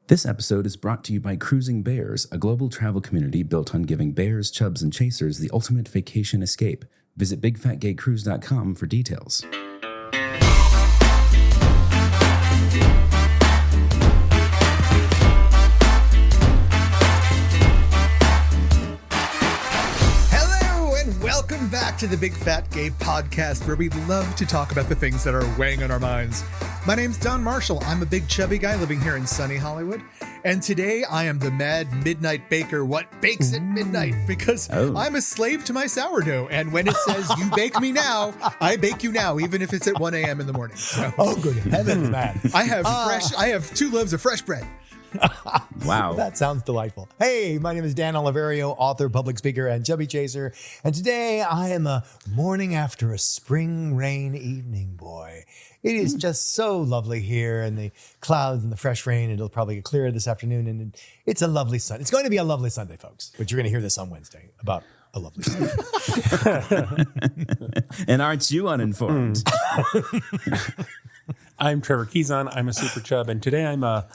This episode is brought to you by Cruising Bears, a global travel community built on giving bears, chubs, and chasers the ultimate vacation escape. Visit bigfatgaycruise.com for details. Welcome back to the Big Fat Gay Podcast, where we love to talk about the things that are weighing on our minds. My name's Don Marshall. I'm a big chubby guy living here in sunny Hollywood. And today I am the mad midnight baker, what bakes at midnight, because I'm a slave to my sourdough. And when it says you bake me now, I bake you now, even if it's at 1 a.m. in the morning. So, good heavens, man. I have 2 loaves of fresh bread. Wow. That sounds delightful. Hey, my name is Dan Oliverio, author, public speaker, and chubby chaser. And today I am a morning after a spring rain evening, boy. It is just so lovely here, and the clouds and the fresh rain. It'll probably get clearer this afternoon, and it's a lovely Sunday. It's going to be a lovely Sunday, folks. But you're going to hear this on Wednesday about a lovely Sunday. And aren't you uninformed? I'm Trevor Keyson. I'm a super chub, and today I'm a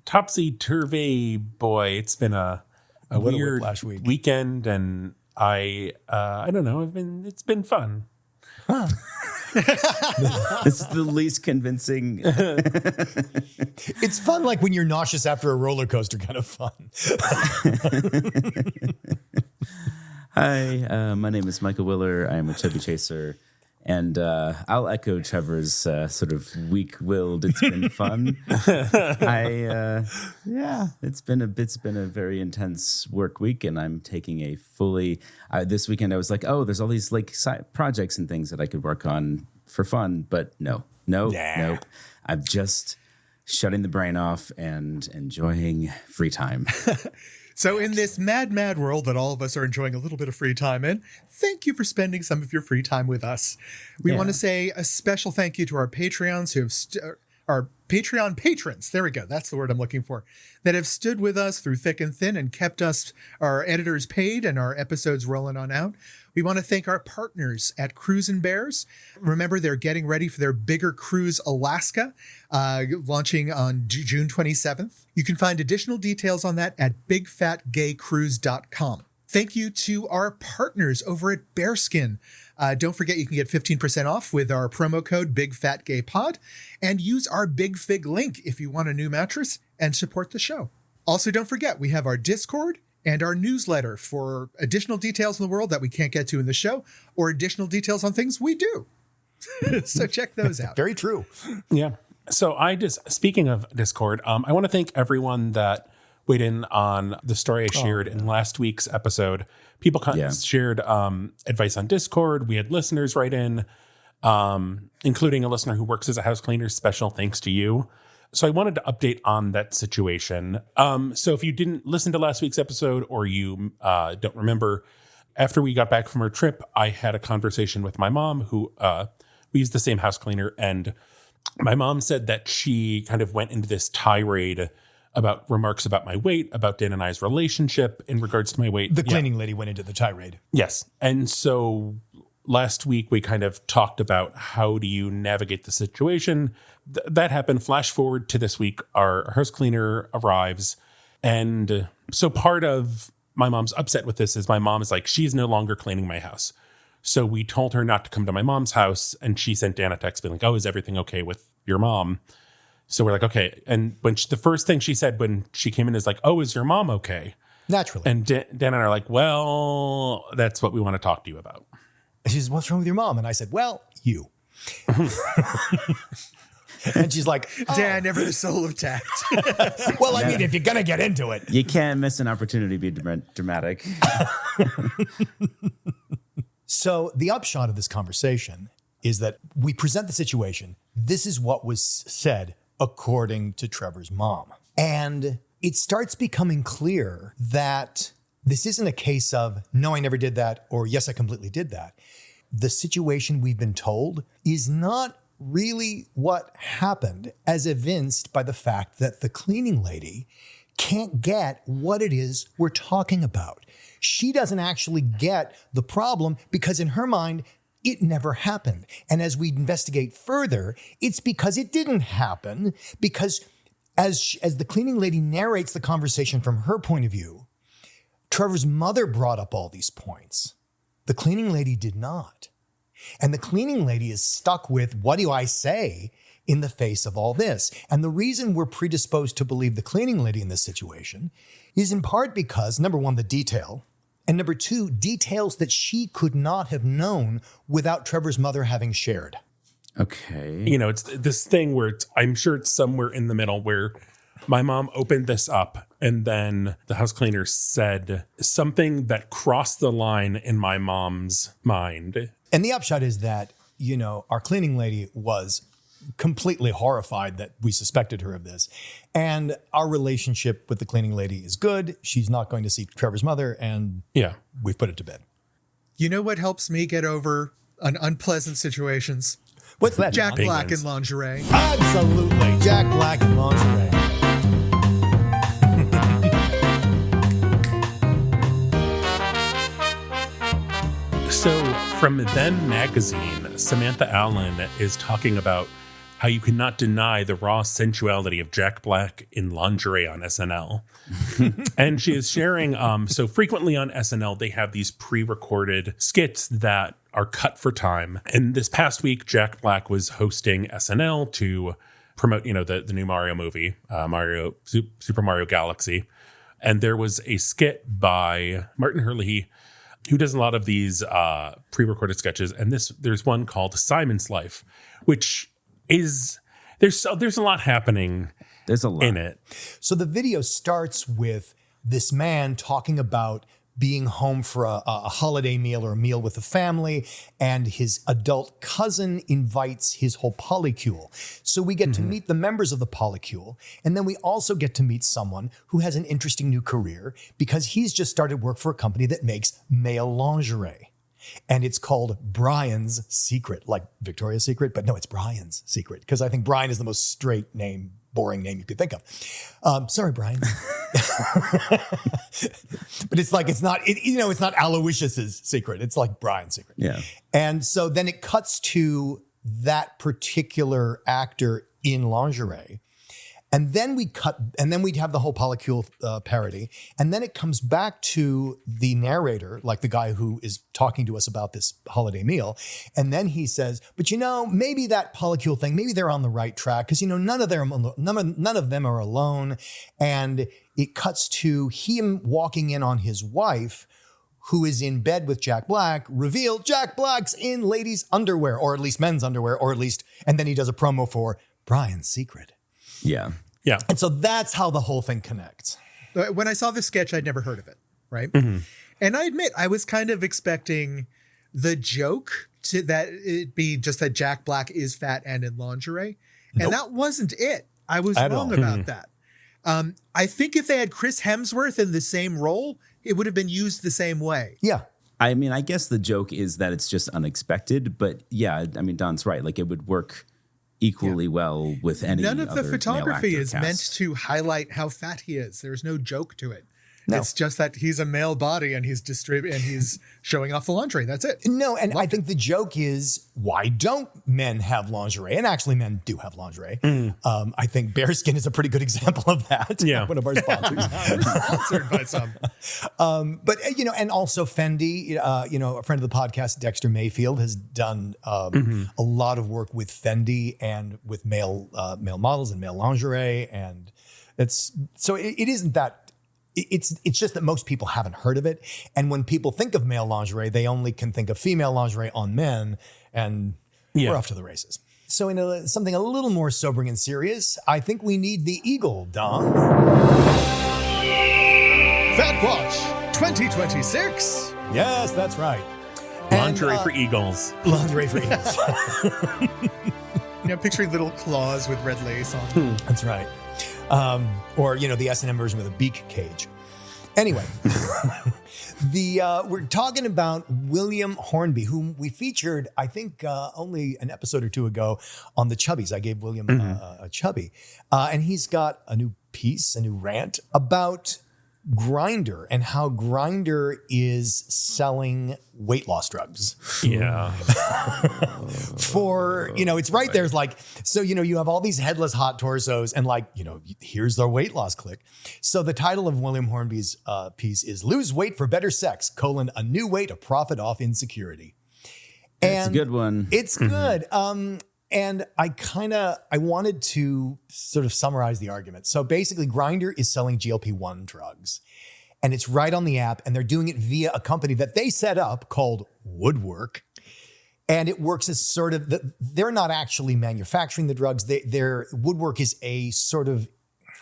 topsy-turvy boy. It's been a weird weekend, and it's been fun. Huh. It's the least convincing. It's fun, like when you're nauseous after a roller coaster, kind of fun. Hi, my name is Michael Willer. I am a chubby chaser. And I'll echo Trevor's sort of weak-willed. It's been fun. It's been a very intense work week, and I'm taking a fully. This weekend, I was like, there's all these like side projects and things that I could work on for fun, but no. I'm just shutting the brain off and enjoying free time. So in this mad world that all of us are enjoying a little bit of free time in, thank you for spending some of your free time with us. We want to say a special thank you to our Patreons our Patreon patrons. There we go. That's the word I'm looking for. That have stood with us through thick and thin and kept our editors paid and our episodes rolling on out. We want to thank our partners at Cruising Bears. Remember, they're getting ready for their bigger cruise, Alaska, launching on June 27th. You can find additional details on that at bigfatgaycruise.com. Thank you to our partners over at Bearskin. Don't forget, you can get 15% off with our promo code BigFatGayPod, and use our Big Fig link if you want a new mattress and support the show. Also, don't forget, we have our Discord and our newsletter for additional details in the world that we can't get to in the show, or additional details on things we do. So check those out. Very true. Yeah. So speaking of Discord, I want to thank everyone that weighed in on the story I shared in last week's episode. People shared advice on Discord. We had listeners write in, including a listener who works as a house cleaner. Special thanks to you. So I wanted to update on that situation. So if you didn't listen to last week's episode, or you don't remember, after we got back from our trip, I had a conversation with my mom, who we use the same house cleaner. And my mom said that she kind of went into this tirade about remarks about my weight, about Dan and I's relationship in regards to my weight. The cleaning lady went into the tirade. Yes. And so last week we kind of talked about how do you navigate the situation. That happened. Flash forward to this week, our house cleaner arrives. And so part of my mom's upset with this is my mom is like, she's no longer cleaning my house. So we told her not to come to my mom's house, and she sent Dan a text being like, is everything okay with your mom? So we're like, okay. And when the first thing she said when she came in is like, is your mom okay? Naturally. And Dan and I are like, well, that's what we want to talk to you about. And she says, what's wrong with your mom? And I said, well, you. And she's like, Dan, never the soul of tact. Well, I mean, if you're going to get into it. You can't miss an opportunity to be dramatic. So the upshot of this conversation is that we present the situation. This is what was said according to Trevor's mom. And it starts becoming clear that this isn't a case of, no, I never did that, or yes, I completely did that. The situation we've been told is not really what happened, as evinced by the fact that the cleaning lady can't get what it is we're talking about. She doesn't actually get the problem because in her mind, it never happened. And as we investigate further, it's because it didn't happen, because As the cleaning lady narrates the conversation from her point of view, Trevor's mother brought up all these points. The cleaning lady did not. And the cleaning lady is stuck with, what do I say in the face of all this? And the reason we're predisposed to believe the cleaning lady in this situation is in part because, number one, the detail, and number two, details that she could not have known without Trevor's mother having shared. Okay. You know, it's this thing where I'm sure it's somewhere in the middle where my mom opened this up and then the house cleaner said something that crossed the line in my mom's mind. And the upshot is that, you know, our cleaning lady was completely horrified that we suspected her of this. And our relationship with the cleaning lady is good. She's not going to see Trevor's mother, and we've put it to bed. You know what helps me get over unpleasant situations? What's that? Jack Black in lingerie. Absolutely. Jack Black in lingerie. So from Them Magazine, Samantha Allen is talking about how you cannot deny the raw sensuality of Jack Black in lingerie on SNL. And she is sharing, so frequently on SNL, they have these pre-recorded skits that are cut for time. And this past week, Jack Black was hosting SNL to promote, you know, the new Mario movie, Super Mario Galaxy. And there was a skit by Martin Herlihy, who does a lot of these pre-recorded sketches. And there's one called Simon's Life, which is, there's a lot happening. There's a lot in it. So the video starts with this man talking about being home for a holiday meal or a meal with the family, and his adult cousin invites his whole polycule. So we get to meet the members of the polycule, and then we also get to meet someone who has an interesting new career because he's just started work for a company that makes male lingerie. And it's called Brian's Secret, like Victoria's Secret, but no, it's Brian's Secret, because I think Brian is the most straight name, boring name you could think of. Sorry, Brian. But it's like, it's not Aloysius's secret. It's like Brian's secret. Yeah. And so then it cuts to that particular actor in lingerie. And then we'd have the whole polycule parody. And then it comes back to the narrator, like the guy who is talking to us about this holiday meal. And then he says, but you know, maybe that polycule thing, maybe they're on the right track, because, you know, none of them are alone. And it cuts to him walking in on his wife, who is in bed with Jack Black. Reveal, Jack Black's in ladies' underwear, or at least men's underwear, or at least, and then he does a promo for Brian's Secret. Yeah. Yeah. And so that's how the whole thing connects. When I saw this sketch, I'd never heard of it, right? And I admit, I was kind of expecting the joke to that it be just that Jack Black is fat and in lingerie. Nope. And that wasn't it. I was wrong about that. I think if they had Chris Hemsworth in the same role, it would have been used the same way. Yeah. I mean, I guess the joke is that it's just unexpected, but yeah, I mean, Don's right. Like, it would work equally well with any None of the other photography male actor is cast. meant to highlight how fat he is. There's no joke to it. No. It's just that he's a male body and he's showing off the lingerie. That's it. No, and I think the joke is, why don't men have lingerie? And actually, men do have lingerie. I think bearskin is a pretty good example of that. Yeah. One of our sponsors. We're sponsored by some. But, you know, and also Fendi, you know, a friend of the podcast, Dexter Mayfield, has done a lot of work with Fendi and with male models and male lingerie. And it isn't that. It's just that most people haven't heard of it. And when people think of male lingerie, they only can think of female lingerie on men, and we're off to the races. So in something a little more sobering and serious, I think we need the Eagle, Don. Fat Watch 2026. Yes, that's right. Lingerie for eagles. Lingerie for eagles. You know, picturing little claws with red lace on. That's right. Or, you know, the S&M version with a beak cage. Anyway, we're talking about William Hornby, whom we featured, I think, only an episode or two ago on the Chubbies. I gave William a Chubby. And he's got a new piece, a new rant about Grindr and how Grindr is selling weight loss drugs. Yeah. For, it's right there. It's like, so, you have all these headless hot torsos and like, here's the weight loss click. So the title of William Hornby's piece is Lose Weight for Better Sex, a new way to profit off insecurity. And it's a good one. It's good. And I wanted to sort of summarize the argument. So basically Grindr is selling GLP-1 drugs and it's right on the app and they're doing it via a company that they set up called Woodwork. And it works as sort of, they're not actually manufacturing the drugs. Their Woodwork is a sort of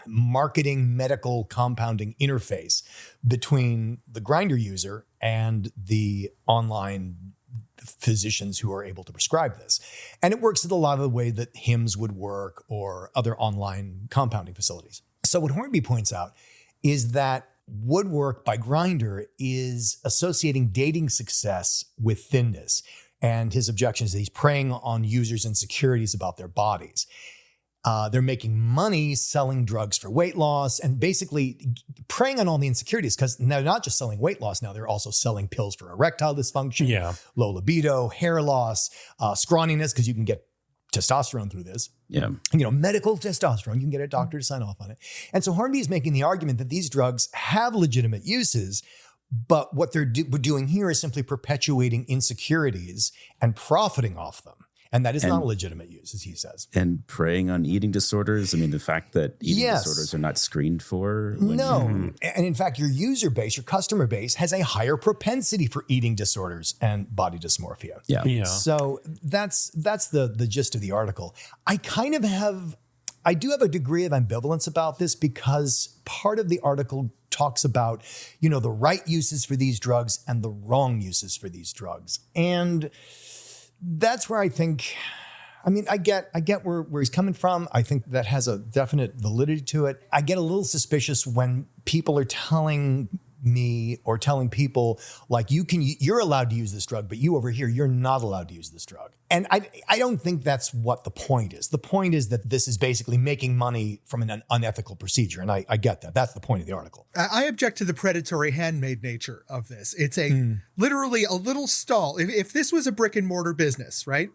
marketing medical compounding interface between the Grindr user and the online physicians who are able to prescribe this. And it works in a lot of the way that Hims would work or other online compounding facilities. So what Hornby points out is that Woodwork by Grindr is associating dating success with thinness. And his objection is that he's preying on users' insecurities about their bodies. They're making money selling drugs for weight loss and basically preying on all the insecurities because they're not just selling weight loss now, they're also selling pills for erectile dysfunction, low libido, hair loss, scrawniness because you can get testosterone through this. Yeah. Medical testosterone, you can get a doctor to sign off on it. And so Hornby is making the argument that these drugs have legitimate uses, but what they're doing here is simply perpetuating insecurities and profiting off them. And that is not a legitimate use, as he says. And preying on eating disorders. I mean, the fact that eating disorders are not screened for. No. And in fact, your user base, your customer base has a higher propensity for eating disorders and body dysmorphia. Yeah. So that's the gist of the article. I do have a degree of ambivalence about this because part of the article talks about, the right uses for these drugs and the wrong uses for these drugs. And that's where I think, I get where he's coming from. I think that has a definite validity to it. I get a little suspicious when people are telling me or telling people like you're allowed to use this drug, but you over here, you're not allowed to use this drug. And I don't think that's what the point is. The point is that this is basically making money from an unethical procedure. And I get that. That's the point of the article. I object to the predatory handmade nature of this. It's literally a little stall. If this was a brick and mortar business, right?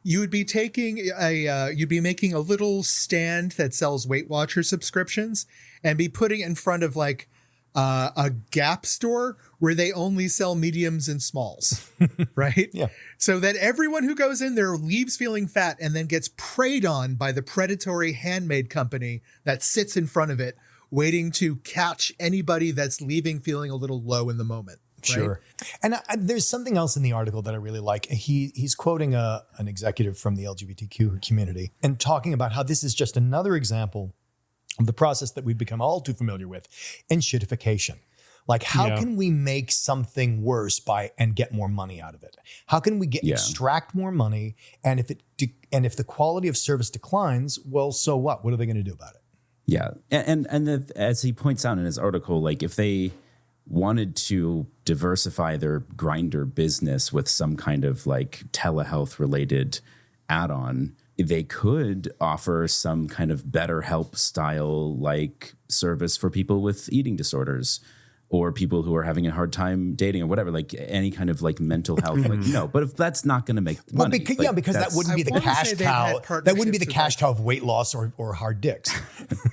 You would be you'd be making a little stand that sells Weight Watcher subscriptions and be putting it in front of like a Gap store where they only sell mediums and smalls, right? Yeah. So that everyone who goes in there leaves feeling fat and then gets preyed on by the predatory handmade company that sits in front of it, waiting to catch anybody that's leaving feeling a little low in the moment. Right? Sure. And there's something else in the article that I really like. He's quoting an executive from the LGBTQ community and talking about how this is just another example of the process that we've become all too familiar with, enshittification. Like, how can we make something worse and get more money out of it? How can we extract more money? And if the quality of service declines, well, so what? What are they going to do about it? Yeah, as he points out in his article, like if they wanted to diversify their Grindr business with some kind of like telehealth related add-on, they could offer some kind of BetterHelp style like service for people with eating disorders or people who are having a hard time dating or whatever, like any kind of like mental health. But if that's not going to make money. Because that wouldn't be the cash cow. That wouldn't be the cash cow of weight loss or hard dicks.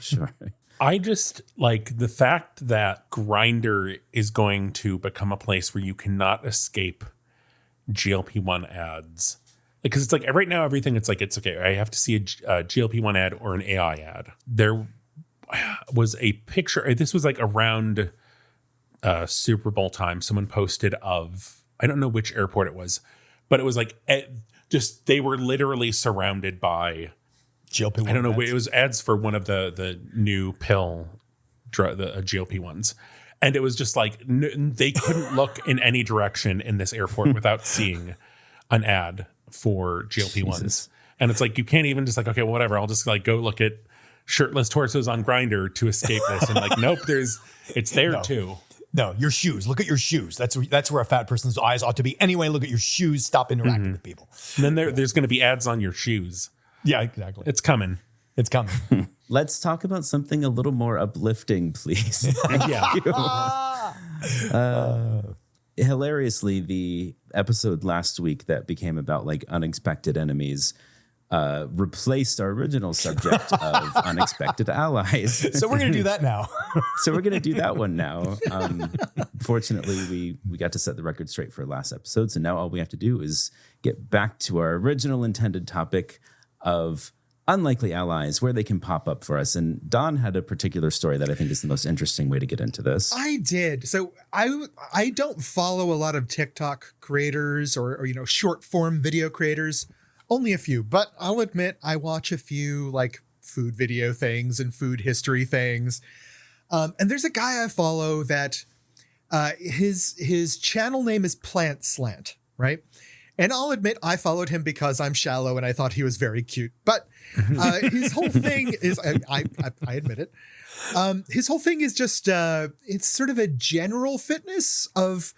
Sure. I just like the fact that Grindr is going to become a place where you cannot escape GLP-1 ads. Because it's like right now, everything, it's okay. I have to see a GLP-1 ad or an AI ad. There was a picture. This was like around Super Bowl time. Someone posted of, I don't know which airport it was, but it was like they were literally surrounded by GLP-1 I don't know. ads. It was ads for one of the new pill, the GLP ones. And it was just like, they couldn't look in any direction in this airport without seeing an ad for GLP-1s. And it's like, you can't even just like, okay, well, whatever. I'll just like go look at shirtless torsos on Grindr to escape this. And like, nope, it's there too. No, your shoes. Look at your shoes. That's where a fat person's eyes ought to be. Anyway, look at your shoes. Stop interacting with people. And then there's going to be ads on your shoes. Yeah, exactly. It's coming. It's coming. let's talk about something a little more uplifting, please. Hilariously, the episode last week that became about like unexpected enemies replaced our original subject of unexpected allies. So we're going to do that now. So we're going to do that one now. Fortunately, we got to set the record straight for last episode. So now all we have to do is get back to our original intended topic of unlikely allies, where they can pop up for us. And Don had a particular story that I think is the most interesting way to get into this. I did. So I don't follow a lot of TikTok creators or short form video creators, only a few, but I'll admit I watch a few like food video things and food history things. And there's a guy I follow that his channel name is Plant Slant, right? And I'll admit I followed him because I'm shallow and I thought he was very cute. But his whole thing is, I admit it, his whole thing is just, it's sort of a general fitness of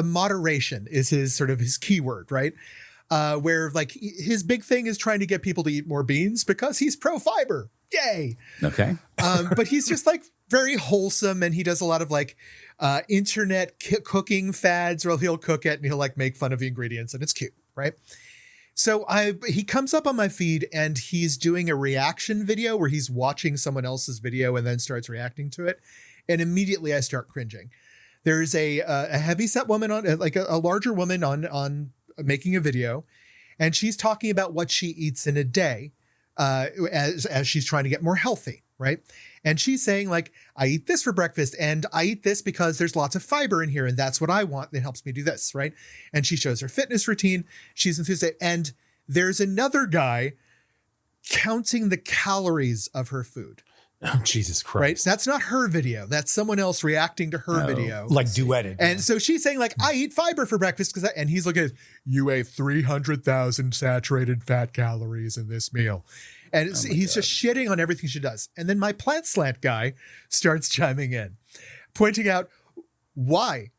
moderation is his keyword, right? Where like his big thing is trying to get people to eat more beans because he's pro fiber. Yay. Okay. But he's just like very wholesome, and he does a lot of like internet cooking fads where he'll cook it and he'll like make fun of the ingredients, and it's cute, right? So he comes up on my feed and he's doing a reaction video where he's watching someone else's video and then starts reacting to it. And immediately I start cringing. There's a heavyset woman on like a larger woman on making a video, and she's talking about what she eats in a day as she's trying to get more healthy, right? And she's saying like, I eat this for breakfast and I eat this because there's lots of fiber in here and that's what I want. It helps me do this, right? And she shows her fitness routine. She's enthusiastic. And there's another guy counting the calories of her food. Oh, Jesus Christ. Right? So that's not her video. That's someone else reacting to her video. Like duetted. And so she's saying like, I eat fiber for breakfast and he's looking at, you ate 300,000 saturated fat calories in this meal. And he's just shitting on everything she does. And then my Plant Slant guy starts chiming in, pointing out why.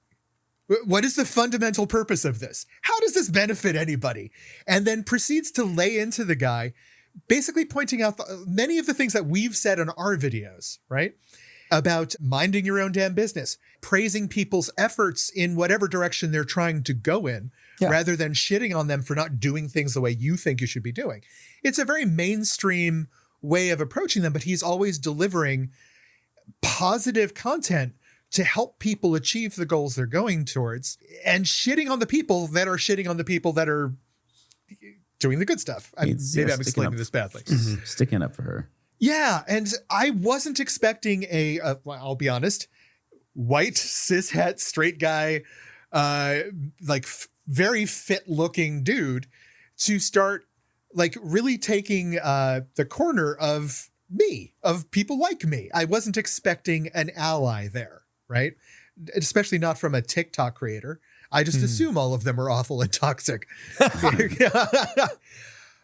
What is the fundamental purpose of this? How does this benefit anybody? And then proceeds to lay into the guy, basically pointing out many of the things that we've said on our videos, right? About minding your own damn business, praising people's efforts in whatever direction they're trying to go in, rather than shitting on them for not doing things the way you think you should be doing. It's a very mainstream way of approaching them, but he's always delivering positive content to help people achieve the goals they're going towards, and shitting on the people that are shitting on the people that are doing the good stuff. Maybe I'm explaining this badly. Sticking up for her. Yeah. And I wasn't expecting well, I'll be honest, white, cishet, straight guy, very fit looking dude to start like really taking the corner of me, of people like me. I wasn't expecting an ally there, right? Especially not from a TikTok creator. I just assume all of them are awful and toxic.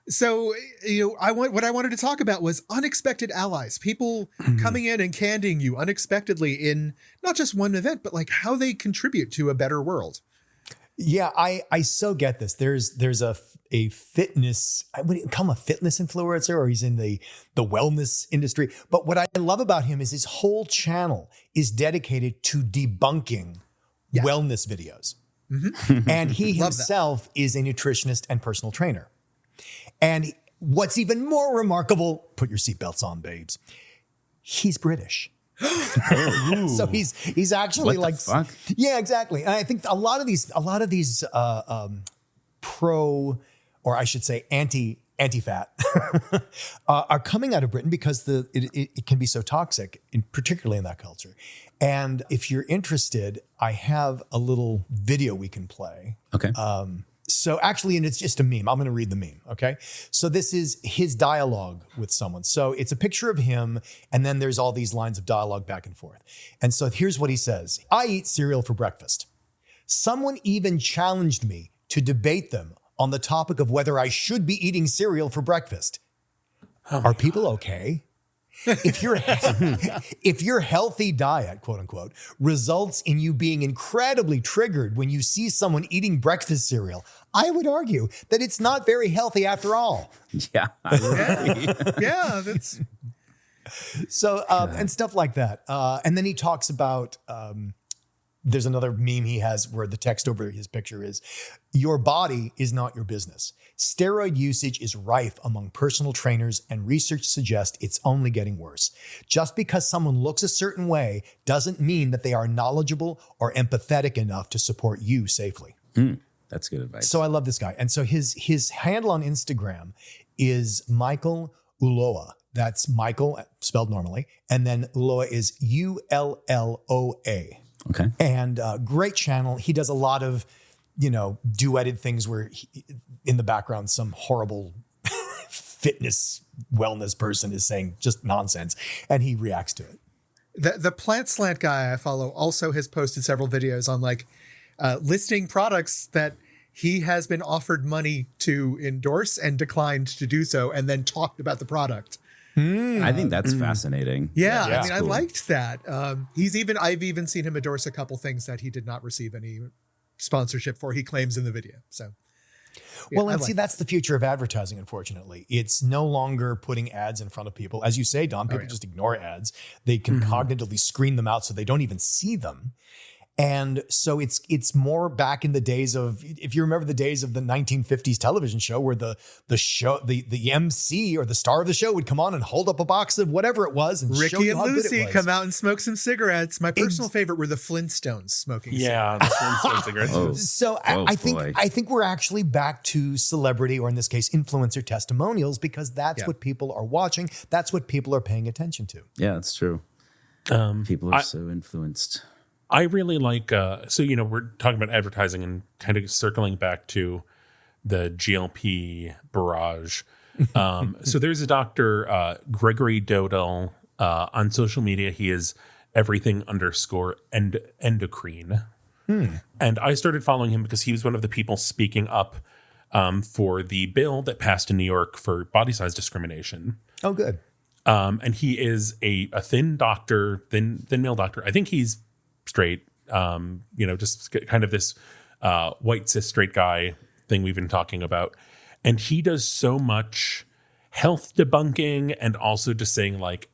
So, what I wanted to talk about was unexpected allies, people coming in and candying you unexpectedly in not just one event, but like how they contribute to a better world. Yeah, I so get this. There's a fitness, would he become a fitness influencer, or he's in the wellness industry. But what I love about him is his whole channel is dedicated to debunking wellness videos. Mm-hmm. And he himself is a nutritionist and personal trainer. And what's even more remarkable, put your seatbelts on, babes, he's British. So he's actually what the fuck? Yeah, exactly. And I think a lot of these pro, or I should say anti-fat are coming out of Britain because it can be so toxic, particularly in that culture. And if you're interested, I have a little video we can play. Okay. So actually, and it's just a meme. I'm going to read the meme. Okay. So this is his dialogue with someone. So it's a picture of him, and then there's all these lines of dialogue back and forth. And so here's what he says. I eat cereal for breakfast. Someone even challenged me to debate them on the topic of whether I should be eating cereal for breakfast. Are people okay? If your healthy diet, quote unquote, results in you being incredibly triggered when you see someone eating breakfast cereal, I would argue that it's not very healthy after all. Yeah. Yeah, So, and stuff like that. And then he talks about, there's another meme he has where the text over his picture is, your body is not your business. Steroid usage is rife among personal trainers, and research suggests it's only getting worse. Just because someone looks a certain way doesn't mean that they are knowledgeable or empathetic enough to support you safely. That's good advice. So I love this guy. And so his handle on Instagram is Michael Ulloa. That's Michael spelled normally. And then Ulloa is Ulloa. Okay. And great channel. He does a lot of, duetted things where in the background, some horrible fitness wellness person is saying just nonsense and he reacts to it. The Plant Slant guy I follow also has posted several videos on listing products that he has been offered money to endorse and declined to do so, and then talked about the product. I think that's fascinating. Yeah, That's I cool. liked that. I've even seen him endorse a couple things that he did not receive any sponsorship for, he claims in the video. So, well, and see, that's the future of advertising, unfortunately. It's no longer putting ads in front of people. As you say, Don, people just ignore ads. They can cognitively screen them out so they don't even see them. And so it's more back in the days of, if you remember the days of the 1950s television show where the MC or the star of the show would come on and hold up a box of whatever it was and show Ricky you and how good it Lucy was. come out and smoke some cigarettes. My personal favorite were the Flintstones smoking cigarettes. Yeah, the Flintstones cigarettes. Oh. So Oh, I boy. think we're actually back to celebrity, or in this case, influencer testimonials, because that's what people are watching. That's what people are paying attention to. Yeah, it's true. People are so influenced. I really like, we're talking about advertising and kind of circling back to the GLP barrage. So there's a doctor, Gregory Dodell, on social media. He is everything_endocrine. And I started following him because he was one of the people speaking up for the bill that passed in New York for body size discrimination. Oh, good. And he is a thin doctor, thin male doctor. I think he's straight, just kind of this white cis straight guy thing we've been talking about. And he does so much health debunking and also just saying, like,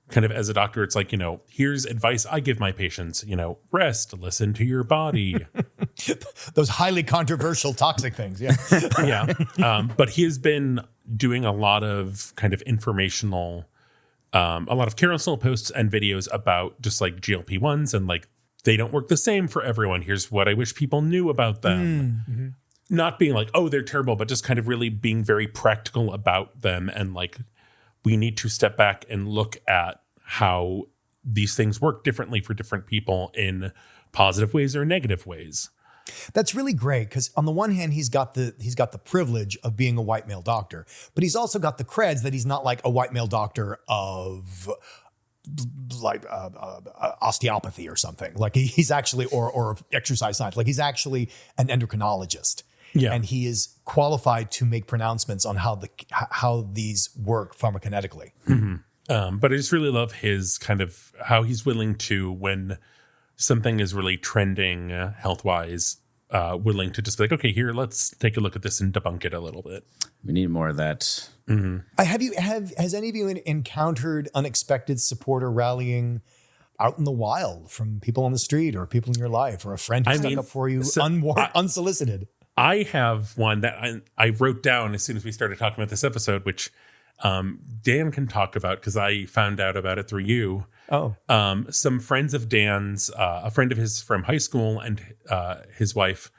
kind of as a doctor, it's like, here's advice I give my patients, rest, listen to your body. Those highly controversial, toxic things. Yeah. Yeah. But he has been doing a lot of kind of informational, a lot of carousel posts and videos about just like GLP-1s and like, they don't work the same for everyone. Here's what I wish people knew about them. Not being like, oh, they're terrible, but just kind of really being very practical about them. And like, we need to step back and look at how these things work differently for different people in positive ways or negative ways. That's really great because on the one hand, he's got the privilege of being a white male doctor, but he's also got the creds that he's not like a white male doctor of like osteopathy or something. Like he's actually or exercise science. Like he's actually an endocrinologist. Yeah. And he is qualified to make pronouncements on how these work pharmacokinetically. But I just really love his kind of how he's willing to, when something is really trending health-wise, willing to just be like, okay, here, let's take a look at this and debunk it a little bit. We need more of that. Has any of you encountered unexpected support or rallying out in the wild from people on the street or people in your life or a friend who stuck up for you unsolicited? I have one that I wrote down as soon as we started talking about this episode, which Dan can talk about because I found out about it through you. Oh. Some friends of Dan's, a friend of his from high school and his wife,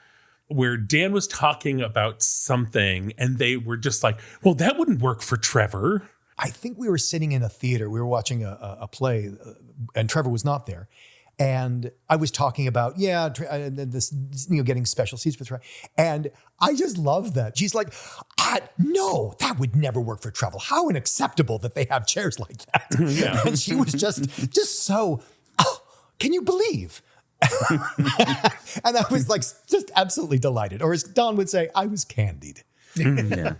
where Dan was talking about something and they were just like, well, that wouldn't work for Trevor. I think we were sitting in a theater. We were watching a play and Trevor was not there. And I was talking about, this, getting special seats for Trevor. And I just love that. She's like, no, that would never work for Trevor. How unacceptable that they have chairs like that. Yeah. And she was just so, can you believe? And I was like, just absolutely delighted. Or as Don would say, I was candied. Yeah.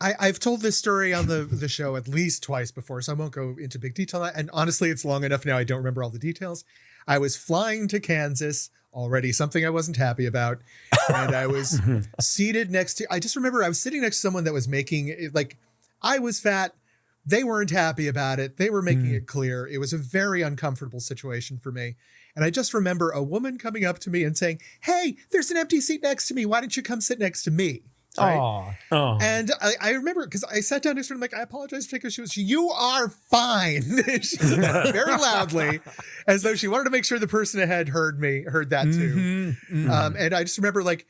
I've told this story on the show at least twice before, so I won't go into big detail. And honestly, it's long enough now. I don't remember all the details. I was flying to Kansas already, something I wasn't happy about. And I was seated I just remember I was sitting next to someone that was making, like, I was fat, They weren't happy about it. They were making it clear. It was a very uncomfortable situation for me. And I just remember a woman coming up to me and saying, "Hey, there's an empty seat next to me. Why don't you come sit next to me?" Right? Oh. And I remember because I sat down next to her and I'm like, "I apologize for taking her." She was, "You are fine." She said very loudly, as though she wanted to make sure the person ahead heard that too. And I just remember like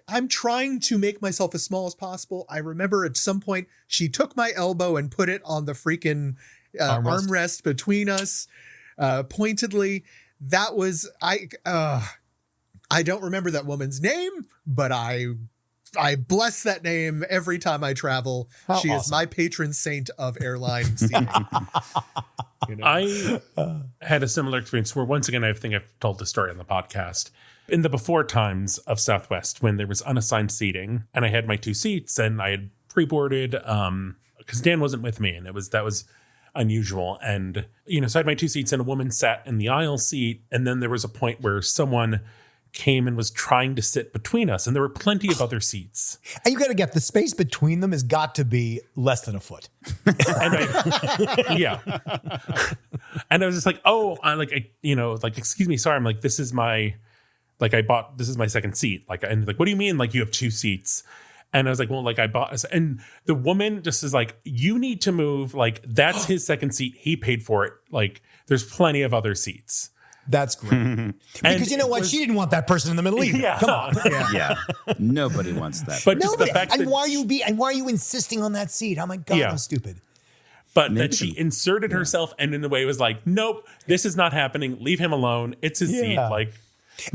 I'm trying to make myself as small as possible. I remember at some point she took my elbow and put it on the freaking armrest between us, pointedly. That was I don't remember that woman's name, but I bless that name every time I travel. She is my patron saint of airline seating. I had a similar experience where, once again, I think I've told the story on the podcast. In the before times of Southwest, when there was unassigned seating and I had my 2 seats and I had pre-boarded, because Dan wasn't with me, and that was unusual. And, so I had my 2 seats and a woman sat in the aisle seat. And then there was a point where someone came and was trying to sit between us, and there were plenty of other seats. And you got to get the space between them has got to be less than a foot. And and I was just like, excuse me, sorry. I'm like, this is my second seat. And what do you mean? Like, you have 2 seats? And I was like, well, I bought, and the woman just is like, you need to move. Like, that's his second seat. He paid for it. Like, there's plenty of other seats. That's great. Because you know what? She didn't want that person in the middle either. Yeah. Come on. Yeah. Nobody wants that. But just the fact that why are you insisting on that seat? Oh my God, I'm stupid. But that she inserted herself and in the way was like, nope, this is not happening. Leave him alone. It's his seat. Like,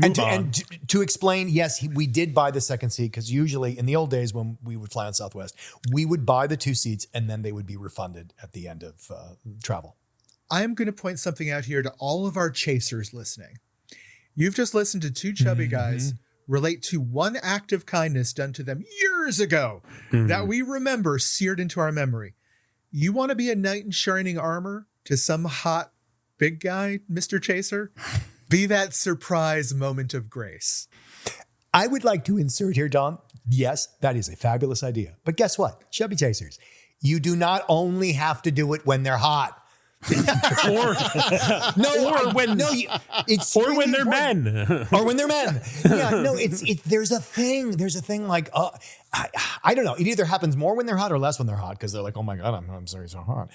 and to explain, yes, we did buy the second seat because usually in the old days when we would fly on Southwest, we would buy the 2 seats and then they would be refunded at the end of travel. I'm going to point something out here to all of our chasers listening. You've just listened to 2 chubby guys relate to one act of kindness done to them years ago that we remember seared into our memory. You want to be a knight in shining armor to some hot big guy, Mr. Chaser? Be that surprise moment of grace. I would like to insert here, Don. Yes, that is a fabulous idea. But guess what? Chubby chasers, you do not only have to do it when they're hot. or when they're men. Or when they're men. Yeah, no, there's a thing like, I don't know. It either happens more when they're hot or less when they're hot because they're like, oh my God, I'm sorry, so hot.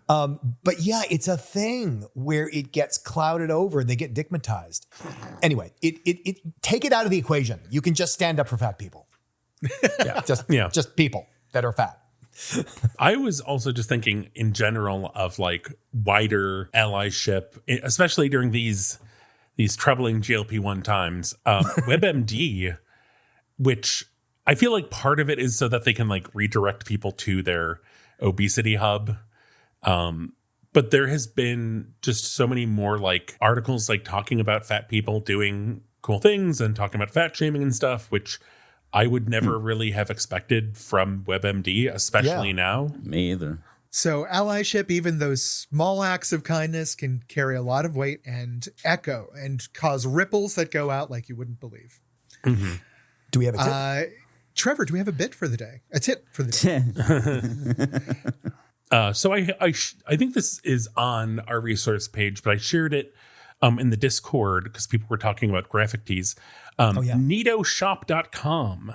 But yeah, it's a thing where it gets clouded over. They get digmatized. Anyway, it take it out of the equation. You can just stand up for fat people. Just people that are fat. I was also just thinking in general of like wider allyship, especially during these troubling GLP-1 times. WebMD, which I feel like part of it is so that they can like redirect people to their obesity hub. But there has been just so many more like articles like talking about fat people doing cool things and talking about fat shaming and stuff, which I would never really have expected from WebMD, especially now. Me either. So allyship, even those small acts of kindness, can carry a lot of weight and echo and cause ripples that go out like you wouldn't believe. Mm-hmm. Do we have a tip? Trevor, do we have a bit for the day? A tip for the day? So I think this is on our resource page, but I shared it in the Discord because people were talking about graphic tees. NitoShop.com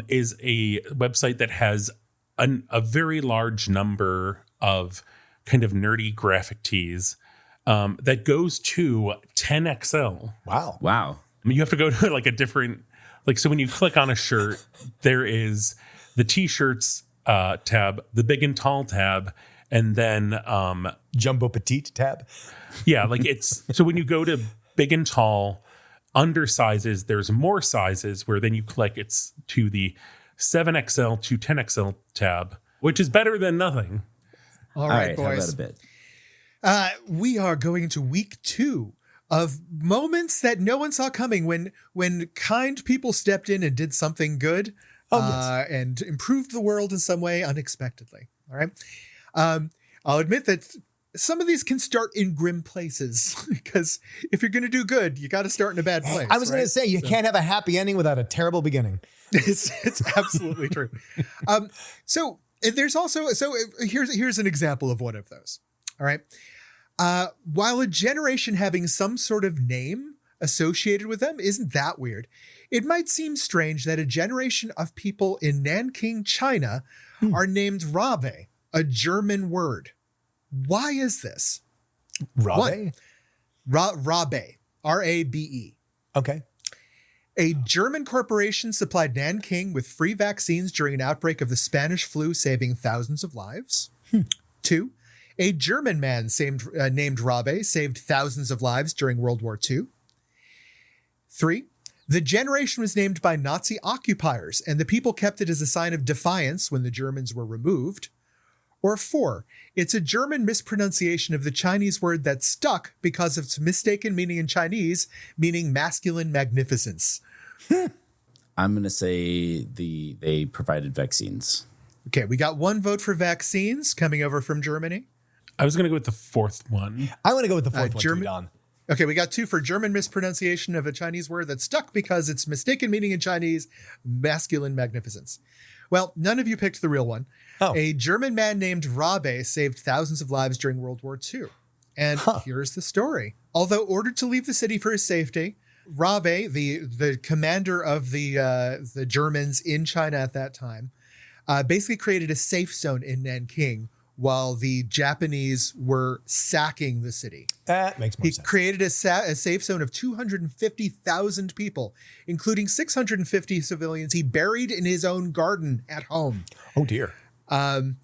is a website that has a very large number of kind of nerdy graphic tees that goes to 10XL. Wow. Wow. I mean, you have to go to like a different, like, so when you click on a shirt, there is the t-shirts tab, the big and tall tab, and then Jumbo Petite tab. Yeah, like it's, so when you go to big and tall, under sizes, there's more sizes where then you click, it's to the 7XL to 10XL tab, which is better than nothing. All right, boys. How about a bit? We are going into week 2 of moments that no one saw coming when kind people stepped in and did something good and improved the world in some way unexpectedly. All right. I'll admit that some of these can start in grim places because if you're going to do good, you got to start in a bad place. I was going to say, you can't have a happy ending without a terrible beginning. It's absolutely true. So There's also, here's an example of one of those. All right. While a generation having some sort of name associated with them isn't that weird, it might seem strange that a generation of people in Nanking, China are named Rabe, a German word. Why is this? Rabe? Rabe, R-A-B-E. Okay. A German corporation supplied Nanking with free vaccines during an outbreak of the Spanish flu, saving thousands of lives. 2, a German man named Rabe saved thousands of lives during World War II. 3, the generation was named by Nazi occupiers, and the people kept it as a sign of defiance when the Germans were removed. Or 4, it's a German mispronunciation of the Chinese word that stuck because of its mistaken meaning in Chinese, meaning masculine magnificence. I'm going to say they provided vaccines. Okay, we got 1 vote for vaccines coming over from Germany. I was going to go with the fourth one. I want to go with the fourth one too, Don. Okay, we got 2 for German mispronunciation of a Chinese word that stuck because its mistaken meaning in Chinese, masculine magnificence. Well, none of you picked the real one. Oh. A German man named Rabe saved thousands of lives during World War II. And here's the story. Although ordered to leave the city for his safety, Rabe, the commander of the Germans in China at that time, basically created a safe zone in Nanking while the Japanese were sacking the city. That makes more sense. He created a safe zone of 250,000 people, including 650 civilians he buried in his own garden at home. Oh, dear. And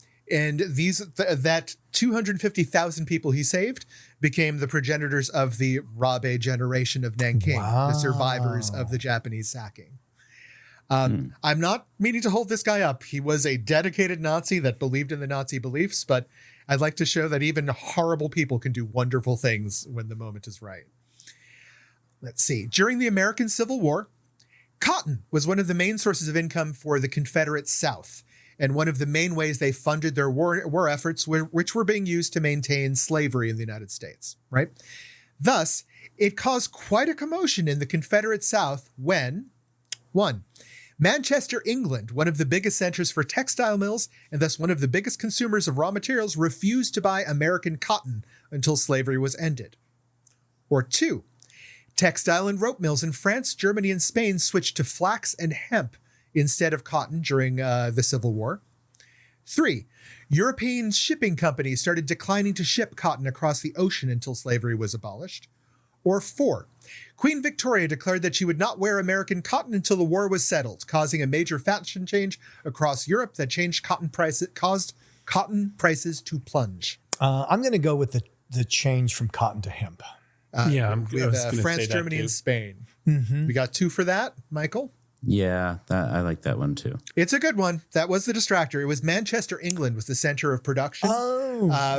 that 250,000 people he saved became the progenitors of the Rabe generation of Nanking, the survivors of the Japanese sacking. I'm not meaning to hold this guy up. He was a dedicated Nazi that believed in the Nazi beliefs, but I'd like to show that even horrible people can do wonderful things when the moment is right. Let's see. During the American Civil War, cotton was one of the main sources of income for the Confederate South, and one of the main ways they funded their war efforts, which were being used to maintain slavery in the United States, right? Thus, it caused quite a commotion in the Confederate South when, 1, Manchester, England, one of the biggest centers for textile mills and thus one of the biggest consumers of raw materials, refused to buy American cotton until slavery was ended. Or 2, textile and rope mills in France, Germany, and Spain switched to flax and hemp instead of cotton during the Civil War. 3, European shipping companies started declining to ship cotton across the ocean until slavery was abolished. Or 4, Queen Victoria declared that she would not wear American cotton until the war was settled, causing a major fashion change across Europe that caused cotton prices to plunge. I'm going to go with the change from cotton to hemp. We have France, Germany, and Spain. Mm-hmm. We got 2 for that, Michael. Yeah, I like that one too. It's a good one. That was the distractor. It was Manchester, England was the center of production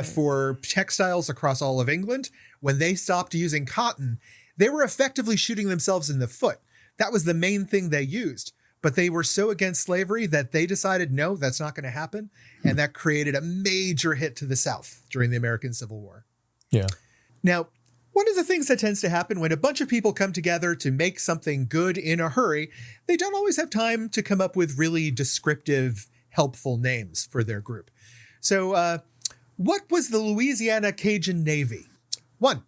for textiles across all of England. When they stopped using cotton, they were effectively shooting themselves in the foot. That was the main thing they used. But they were so against slavery that they decided, no, that's not going to happen. And that created a major hit to the South during the American Civil War. Yeah. Now, one of the things that tends to happen when a bunch of people come together to make something good in a hurry, they don't always have time to come up with really descriptive, helpful names for their group. So what was the Louisiana Cajun Navy? 1,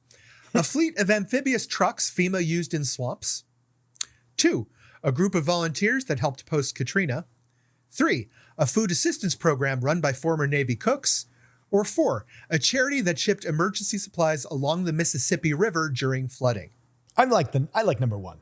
a fleet of amphibious trucks FEMA used in swamps. 2, a group of volunteers that helped post-Katrina. 3, a food assistance program run by former Navy cooks. Or 4, a charity that shipped emergency supplies along the Mississippi River during flooding. I like number 1.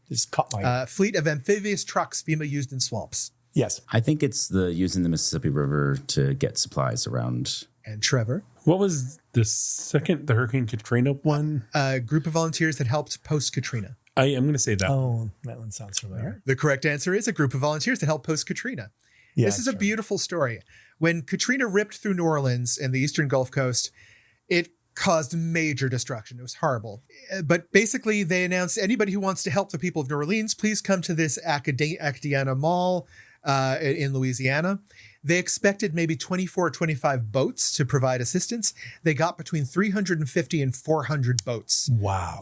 Just caught my fleet of amphibious trucks FEMA used in swamps. Yes. I think it's using the Mississippi River to get supplies around. And Trevor? What was the second, the Hurricane Katrina one? A group of volunteers that helped post-Katrina. I am going to say that. Oh, that one sounds familiar. The correct answer is a group of volunteers that helped post-Katrina. Yeah, this is a beautiful story. When Katrina ripped through New Orleans and the eastern Gulf Coast, it caused major destruction. It was horrible. But basically, they announced anybody who wants to help the people of New Orleans, please come to this Acadiana Mall in Louisiana. They expected maybe 24 or 25 boats to provide assistance. They got between 350 and 400 boats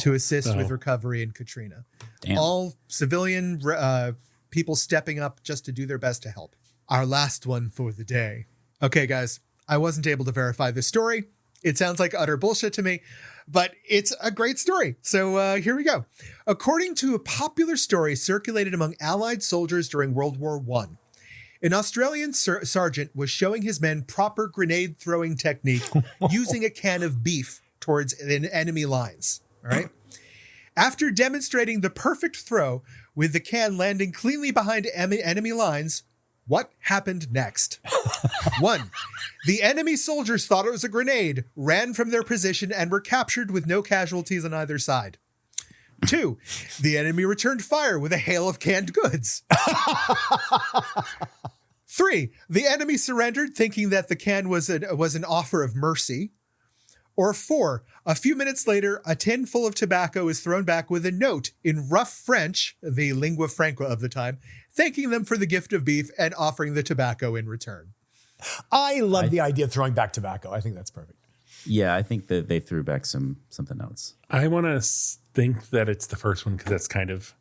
to assist with recovery in Katrina. Damn. All civilian people stepping up just to do their best to help. Our last one for the day. Okay, guys, I wasn't able to verify this story. It sounds like utter bullshit to me, but it's a great story. So here we go. According to a popular story circulated among Allied soldiers during World War I, an Australian sergeant was showing his men proper grenade throwing technique using a can of beef towards enemy lines. All right. After demonstrating the perfect throw with the can landing cleanly behind enemy lines, what happened next? 1. The enemy soldiers thought it was a grenade, ran from their position, and were captured with no casualties on either side. 2. The enemy returned fire with a hail of canned goods. 3. The enemy surrendered, thinking that the can was an offer of mercy. Or 4. A few minutes later, a tin full of tobacco is thrown back with a note in rough French, the lingua franca of the time, thanking them for the gift of beef and offering the tobacco in return. I love the idea of throwing back tobacco. I think that's perfect. Yeah, I think that they threw back something else. I want to think that it's the first one because that's kind of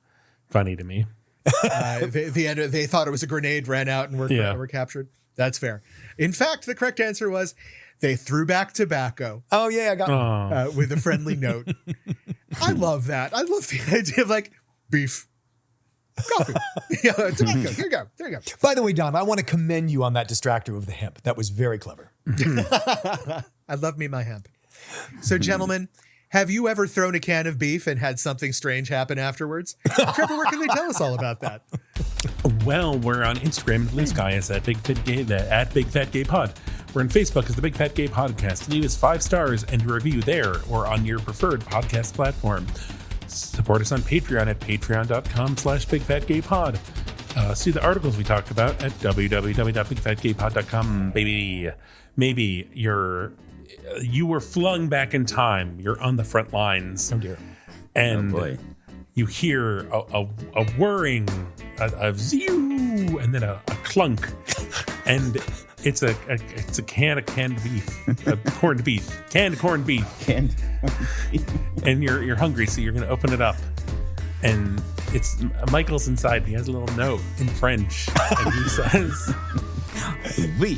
funny to me. They thought it was a grenade, ran out, and were captured. That's fair. In fact, the correct answer was they threw back tobacco. Oh, yeah, I got with a friendly note. I love that. I love the idea of like beef. Coffee. Tobacco. Here you go. There you go. By the way, Dom, I want to commend you on that distractor of the hemp. That was very clever. I love me my hemp. So, gentlemen, have you ever thrown a can of beef and had something strange happen afterwards? Trevor, where can they tell us all about that? Well, we're on Instagram and Blue Sky as at Big Fat Gay Pod. We're on Facebook as the Big Fat Gay Podcast. Leave us 5 stars and a review there or on your preferred podcast platform. Support us on Patreon at patreon.com/bigfatgaypod. See the articles we talked about at www.bigfatgaypod.com. Baby, maybe you were flung back in time. You're on the front lines. Oh dear. And you hear a whirring, a zoo, and then a clunk, and it's a can of canned beef, canned corned beef, and you're hungry, so you're gonna open it up, and it's Michael's inside. And he has a little note in French, and he says, "Oui."